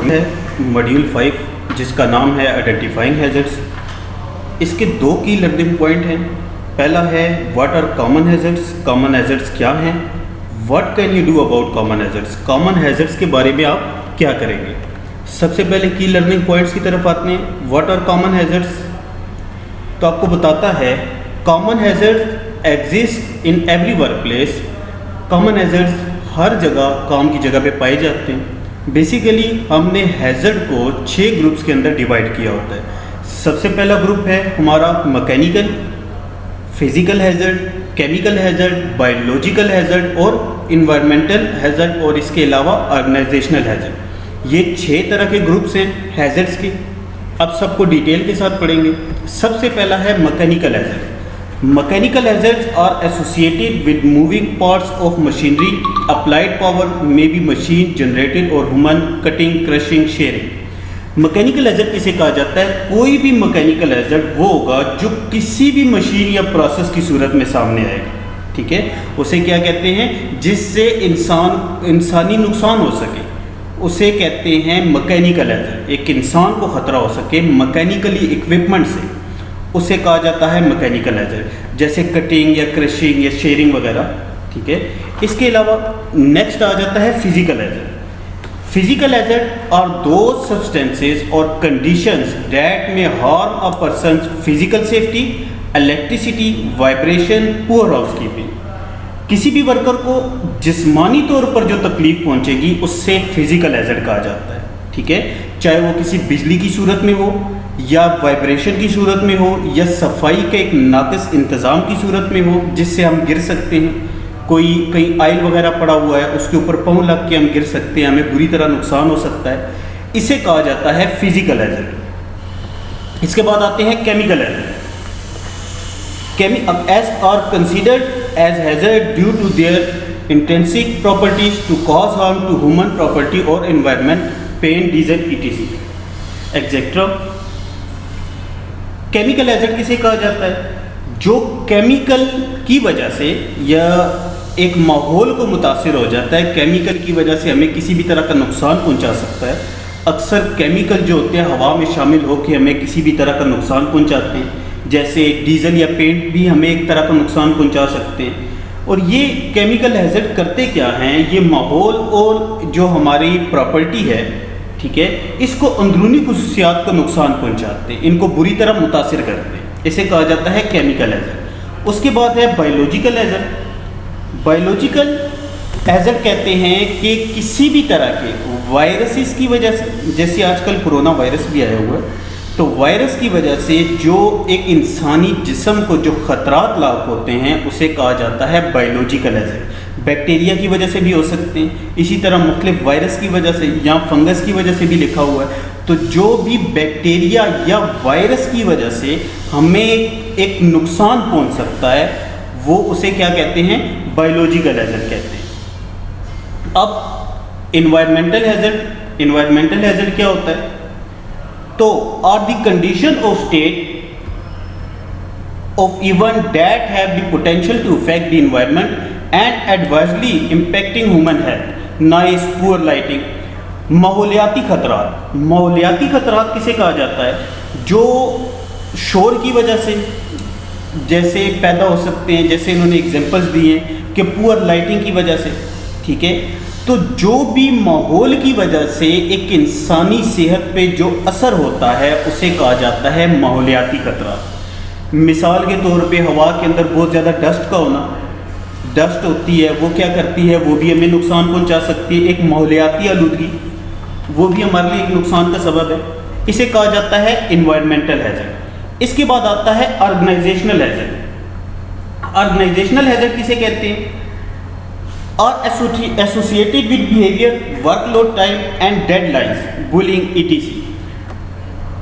ہے ماڈیول 5 جس کا نام ہے آئیڈینٹیفائنگ ہیزرڈس. اس کے 2 کی لرننگ پوائنٹ ہیں. پہلا ہے what are common hazards. Common hazards کیا ہیں؟ What can you do about common hazards. Common hazards کے بارے میں آپ کیا کریں گے. سب سے پہلے کی لرننگ پوائنٹس کی طرف آتے ہیں. What are common hazards? تو آپ کو بتاتا ہے common hazard exist in every workplace. Common hazards ہر جگہ کام کی جگہ پہ پائے جاتے ہیں. بیسیکلی ہم نے ہیزرڈ کو 6 گروپس کے اندر ڈیوائڈ کیا ہوتا ہے. سب سے پہلا گروپ ہے ہمارا mechanical, physical hazard, chemical hazard, biological hazard اور انوائرمنٹل ہیزرڈ اور اس کے علاوہ آرگنائزیشنل ہیزرڈ. یہ 6 طرح کے گروپس ہیں ہیزرڈس کے. اب سب کو ڈیٹیل کے ساتھ پڑھیں گے. سب سے پہلا ہے mechanical hazard. Mechanical hazards are associated with moving parts of machinery. Applied power may be machine generated or human cutting, crushing, shearing. Mechanical hazard کسے کہا جاتا ہے؟ کوئی بھی mechanical hazard وہ ہوگا جو کسی بھی مشین یا پروسیس کی صورت میں سامنے آئے گا. ٹھیک ہے، اسے کیا کہتے ہیں؟ جس سے انسانی نقصان ہو سکے اسے کہتے ہیں mechanical hazard. ایک انسان کو خطرہ ہو سکے میکینیکلی اکوپمنٹ سے اسے کہا جاتا ہے میکینیکل ہیزرڈ، جیسے کٹنگ یا کریشنگ یا شیئرنگ وغیرہ. ٹھیک ہے، اس کے علاوہ نیکسٹ آ جاتا ہے physical hazard. Physical hazard are those substances اور conditions that may harm a person's physical safety, electricity, vibration, poor housekeeping. کسی بھی ورکر کو جسمانی طور پر جو تکلیف پہنچے گی اس سے فزیکل ہیزرڈ کہا جاتا ہے. ٹھیک ہے، چاہے وہ کسی بجلی کی صورت میں ہو یا وائبریشن کی صورت میں ہو یا صفائی کے ایک ناقص انتظام کی صورت میں ہو جس سے ہم گر سکتے ہیں. کوئی کہیں آئل وغیرہ پڑا ہوا ہے اس کے اوپر پاؤں لگ کے ہم گر سکتے ہیں، ہمیں بری طرح نقصان ہو سکتا ہے. اسے کہا جاتا ہے فزیکل ہیزرڈ. اس کے بعد آتے ہیں chemical hazard. As are considered as hazard due to their intrinsic properties to cause harm to human property اور environment, pen, diesel, etc etcetera. Chemical hazard کسے کہا جاتا ہے؟ جو کیمیکل کی وجہ سے یا ایک ماحول کو متاثر ہو جاتا ہے، کیمیکل کی وجہ سے ہمیں کسی بھی طرح کا نقصان پہنچا سکتا ہے. اکثر کیمیکل جو ہوتے ہیں ہوا میں شامل ہو کے ہمیں کسی بھی طرح کا نقصان پہنچاتے ہیں، جیسے ڈیزل یا پینٹ بھی ہمیں ایک طرح کا نقصان پہنچا سکتے ہیں. اور یہ کیمیکل ہیزرڈ کرتے کیا ہیں؟ یہ ماحول اور جو ہماری پراپرٹی ہے، ٹھیک ہے، اس کو اندرونی خصوصیات کو نقصان پہنچاتے ہیں، ان کو بری طرح متاثر کرتے ہیں. اسے کہا جاتا ہے کیمیکل ہیزرڈ. اس کے بعد ہے بایولوجیکل ہیزرڈ. بایولوجیکل ہیزرڈ کہتے ہیں کہ کسی بھی طرح کے وائرسز کی وجہ سے، جیسے آج کل کرونا وائرس بھی آیا ہوا ہے، تو وائرس کی وجہ سے جو ایک انسانی جسم کو جو خطرات لاحق ہوتے ہیں اسے کہا جاتا ہے بایولوجیکل ہیزرڈ. بیکٹیریا کی وجہ سے بھی ہو سکتے ہیں، اسی طرح مختلف وائرس کی وجہ سے یا فنگس کی وجہ سے بھی لکھا ہوا ہے. تو جو بھی بیکٹیریا یا وائرس کی وجہ سے ہمیں ایک نقصان پہنچ سکتا ہے وہ اسے کیا کہتے ہیں؟ بایولوجیکل ہیزرڈ کہتے ہیں. اب انوائرمنٹل ہیزرڈ. انوائرمنٹل ہیزرڈ کیا ہوتا ہے؟ تو are the condition of state of event that have the potential to affect the environment and adversely impacting human health. Noise, poor lighting. ماحولیاتی خطرات. ماحولیاتی خطرات کسے کہا جاتا ہے؟ جو شور کی وجہ سے جیسے پیدا ہو سکتے ہیں، جیسے انہوں نے ایگزامپلس دی ہیں کہ پور لائٹنگ کی وجہ سے. ٹھیک ہے، تو جو بھی ماحول کی وجہ سے ایک انسانی صحت پہ جو اثر ہوتا ہے اسے کہا جاتا ہے ماحولیاتی خطرات. مثال کے طور پہ ہوا کے اندر بہت زیادہ ڈسٹ کا ہونا. ڈسٹ ہوتی ہے وہ کیا کرتی ہے؟ وہ بھی ہمیں نقصان پہنچا سکتی ہے. ایک ماحولیاتی آلودگی وہ بھی ہمارے لیے ایک نقصان کا سبب ہے. اسے کہا جاتا ہے انوائرمنٹل ہیزرڈ. اس کے بعد آتا ہے آرگنائزیشنل ہیزرڈ. آرگنائزیشنل ہیزرڈ کسے کہتے ہیں؟ Are associated with behaviour, workload time and deadlines, bullying, etc.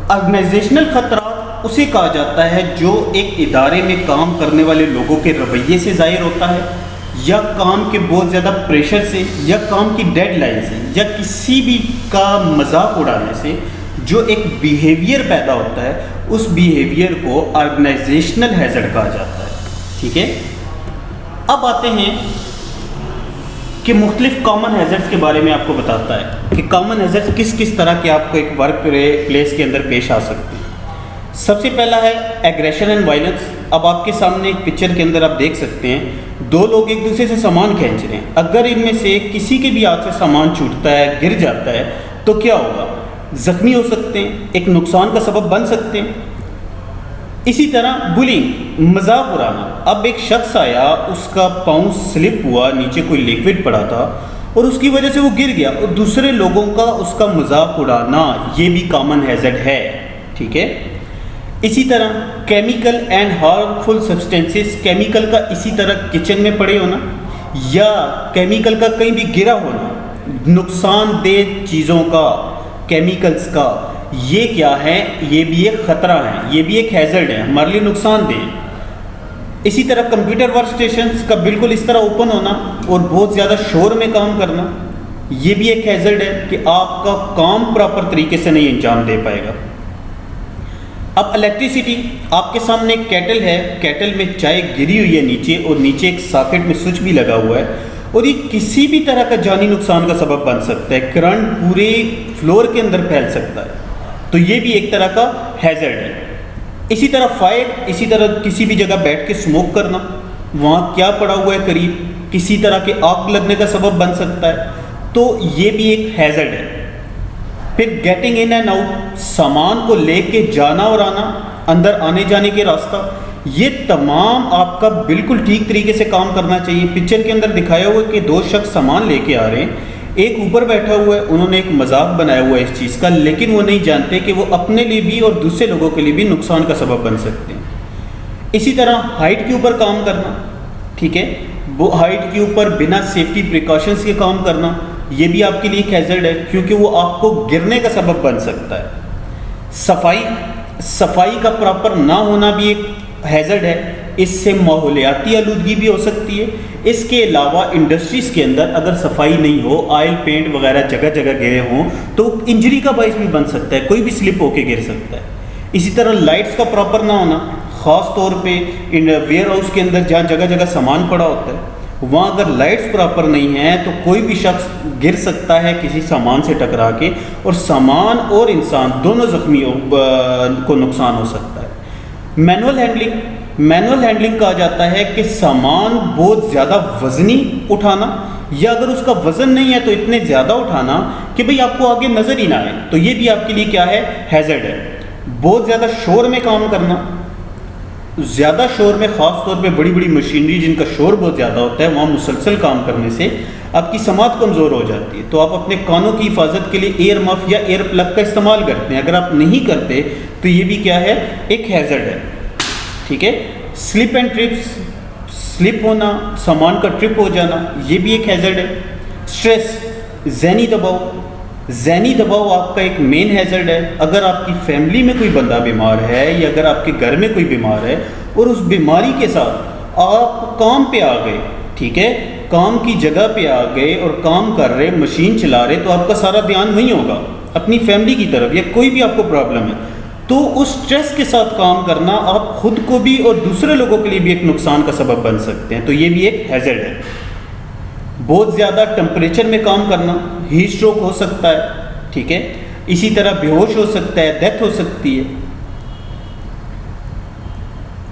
Organisational خطرات اسے کہا جاتا ہے جو ایک ادارے میں کام کرنے والے لوگوں کے رویے سے ظاہر ہوتا ہے، یا کام کے بہت زیادہ پریشر سے، یا کام کی ڈیڈ لائن سے، یا کسی بھی کا مذاق اڑانے سے جو ایک بیہیویئر پیدا ہوتا ہے اس بیہیویئر کو آرگنائزیشنل ہیزرڈ کہا جاتا ہے. ٹھیک ہے، اب آتے ہیں کہ مختلف کامن ہیزرڈس کے بارے میں آپ کو بتاتا ہے کہ کامن ہیزرڈس کس کس طرح کے آپ کو ایک ورک پلیس کے اندر پیش آ سکتے ہیں۔ سب سے پہلا ہے ایگریشن اینڈ وائلنس۔ اب آپ کے سامنے ایک پکچر کے اندر آپ دیکھ سکتے ہیں دو لوگ ایک دوسرے سے سامان کھینچ رہے ہیں، اگر ان میں سے کسی کے بھی ہاتھ سے سامان چھوٹتا ہے، گر جاتا ہے تو کیا ہوگا؟ زخمی ہو سکتے ہیں، ایک نقصان کا سبب بن سکتے ہیں۔ اسی طرح بلنگ، مذاق اڑانا۔ اب ایک شخص آیا، اس کا پاؤں سلپ ہوا، نیچے کوئی لیکوڈ پڑا تھا اور اس کی وجہ سے وہ گر گیا، اور دوسرے لوگوں کا اس کا مذاق اڑانا، یہ بھی کامن ہیزرڈ ہے، ٹھیک ہے۔ اسی طرح chemical and harmful substances, chemical کا اسی طرح کچن میں پڑے ہونا یا کیمیکل کا کہیں بھی گرا ہونا، نقصان دہ چیزوں کا، کیمیکلز کا، یہ کیا ہے؟ یہ بھی ایک خطرہ ہے، یہ بھی ایک ہیزرڈ ہے، ہمارے لیے نقصان دہ۔ اسی طرح کمپیوٹر ورک اسٹیشنز کا بالکل اس طرح اوپن ہونا اور بہت زیادہ شور میں کام کرنا، یہ بھی ایک ہیزرڈ ہے کہ آپ کا کام پراپر طریقے سے نہیں انجام دے پائے گا۔ اب الیکٹریسٹی، آپ کے سامنے ایک کیٹل ہے، کیٹل میں چائے گری ہوئی ہے نیچے، اور نیچے ایک ساکٹ میں سوئچ بھی لگا ہوا ہے، اور یہ کسی بھی طرح کا جانی نقصان کا سبب بن سکتا ہے، کرنٹ پورے فلور کے اندر پھیل سکتا ہے، تو یہ بھی ایک طرح کا ہیزرڈ ہے۔ اسی طرح فائر، اسی طرح کسی بھی جگہ بیٹھ کے اسموک کرنا، وہاں کیا پڑا ہوا ہے قریب، کسی طرح کے آگ لگنے کا سبب بن سکتا ہے، تو یہ بھی ایک ہیزرڈ ہے۔ پھر گیٹنگ ان اینڈ آؤٹ، سامان کو لے کے جانا اور آنا، اندر آنے جانے کے راستہ، یہ تمام آپ کا بالکل ٹھیک طریقے سے کام کرنا چاہیے۔ پکچر کے اندر دکھایا ہوا ہے کہ دو شخص سامان لے کے آ رہے ہیں، ایک اوپر بیٹھا ہوا ہے، انہوں نے ایک مذاق بنایا ہوا ہے اس چیز کا، لیکن وہ نہیں جانتے کہ وہ اپنے لیے بھی اور دوسرے لوگوں کے لیے بھی نقصان کا سبب بن سکتے ہیں۔ اسی طرح ہائٹ کے اوپر کام کرنا، ٹھیک ہے، وہ ہائٹ کے اوپر بنا سیفٹی پریکاشنز کے کام کرنا، یہ بھی آپ کے لیے ایک ہیزرڈ ہے کیونکہ وہ آپ کو گرنے کا سبب بن سکتا ہے۔ صفائی کا پراپر نہ ہونا بھی ایک ہیزرڈ ہے، اس سے ماحولیاتی آلودگی بھی ہو سکتی ہے۔ اس کے علاوہ انڈسٹریز کے اندر اگر صفائی نہیں ہو، آئل پینٹ وغیرہ جگہ جگہ گرے ہوں تو انجری کا باعث بھی بن سکتا ہے، کوئی بھی سلپ ہو کے گر سکتا ہے۔ اسی طرح لائٹس کا پراپر نہ ہونا، خاص طور پہ ویئر ہاؤس کے اندر جہاں جگہ جگہ سامان پڑا ہوتا ہے، وہاں اگر لائٹس پراپر نہیں ہیں تو کوئی بھی شخص گر سکتا ہے کسی سامان سے ٹکرا کے، اور سامان اور انسان دونوں زخمی کو نقصان ہو سکتا ہے۔ مینول ہینڈلنگ کہا جاتا ہے کہ سامان بہت زیادہ وزنی اٹھانا، یا اگر اس کا وزن نہیں ہے تو اتنے زیادہ اٹھانا کہ بھئی آپ کو آگے نظر ہی نہ آئے، تو یہ بھی آپ کے لیے کیا ہے؟ ہیزرڈ ہے۔ بہت زیادہ شور میں کام کرنا، زیادہ شور میں، خاص طور پہ بڑی بڑی مشینری جن کا شور بہت زیادہ ہوتا ہے، وہاں مسلسل کام کرنے سے آپ کی سماعت کمزور ہو جاتی ہے، تو آپ اپنے کانوں کی حفاظت کے لیے ایئر مف یا ایئر پلگ کا استعمال کرتے ہیں، اگر آپ نہیں کرتے تو یہ بھی کیا ہے؟ ایک ہیزرڈ ہے، ٹھیک ہے۔ سلپ اینڈ ٹرپس، سلپ ہونا، سامان کا ٹرپ ہو جانا، یہ بھی ایک ہیزرڈ ہے۔ اسٹریس، ذہنی دباؤ آپ کا ایک مین ہیزرڈ ہے۔ اگر آپ کی فیملی میں کوئی بندہ بیمار ہے یا اگر آپ کے گھر میں کوئی بیمار ہے اور اس بیماری کے ساتھ آپ کام پہ آ گئے، ٹھیک ہے، کام کی جگہ پہ آ گئے اور کام کر رہے، مشین چلا رہے، تو آپ کا سارا دھیان وہیں ہوگا اپنی فیملی کی طرف، یا کوئی بھی آپ کو پرابلم ہے، تو اس اسٹریس کے ساتھ کام کرنا آپ خود کو بھی اور دوسرے لوگوں کے لیے بھی ایک نقصان کا سبب بن سکتے ہیں، تو یہ بھی ایک ہیزرڈ ہے۔ بہت زیادہ ٹمپریچر میں کام کرنا، ہیٹ اسٹروک ہو سکتا ہے، ٹھیک ہے، اسی طرح بے ہوش ہو سکتا ہے، ڈیتھ ہو سکتی ہے۔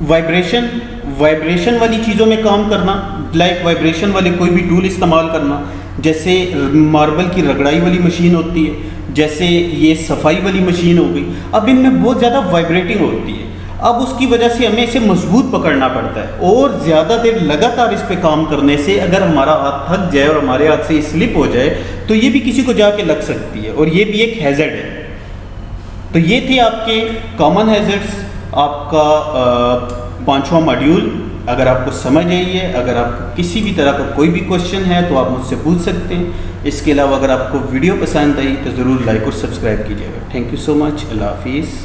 وائبریشن والی چیزوں میں کام کرنا، لائک وائبریشن والے کوئی بھی ٹول استعمال کرنا، جیسے ماربل کی رگڑائی والی مشین ہوتی ہے، جیسے یہ صفائی والی مشین ہو گئی، اب ان میں بہت زیادہ وائبریٹنگ ہوتی ہے، اب اس کی وجہ سے ہمیں اسے مضبوط پکڑنا پڑتا ہے، اور زیادہ دیر لگاتار اس پہ کام کرنے سے اگر ہمارا ہاتھ تھک جائے اور ہمارے ہاتھ سے یہ سلپ ہو جائے تو یہ بھی کسی کو جا کے لگ سکتی ہے، اور یہ بھی ایک ہیزرڈ ہے۔ تو یہ تھے آپ کے کامن ہیزرڈس، آپ کا 5واں ماڈیول۔ اگر آپ کو سمجھ آئی ہے، اگر آپ کو کسی بھی طرح کا کوئی بھی کوشچن ہے تو آپ مجھ سے پوچھ سکتے ہیں۔ اس کے علاوہ اگر آپ کو ویڈیو پسند آئی تو ضرور لائک اور سبسکرائب کیجیے گا۔ تھینک یو سو مچ، اللہ حافظ۔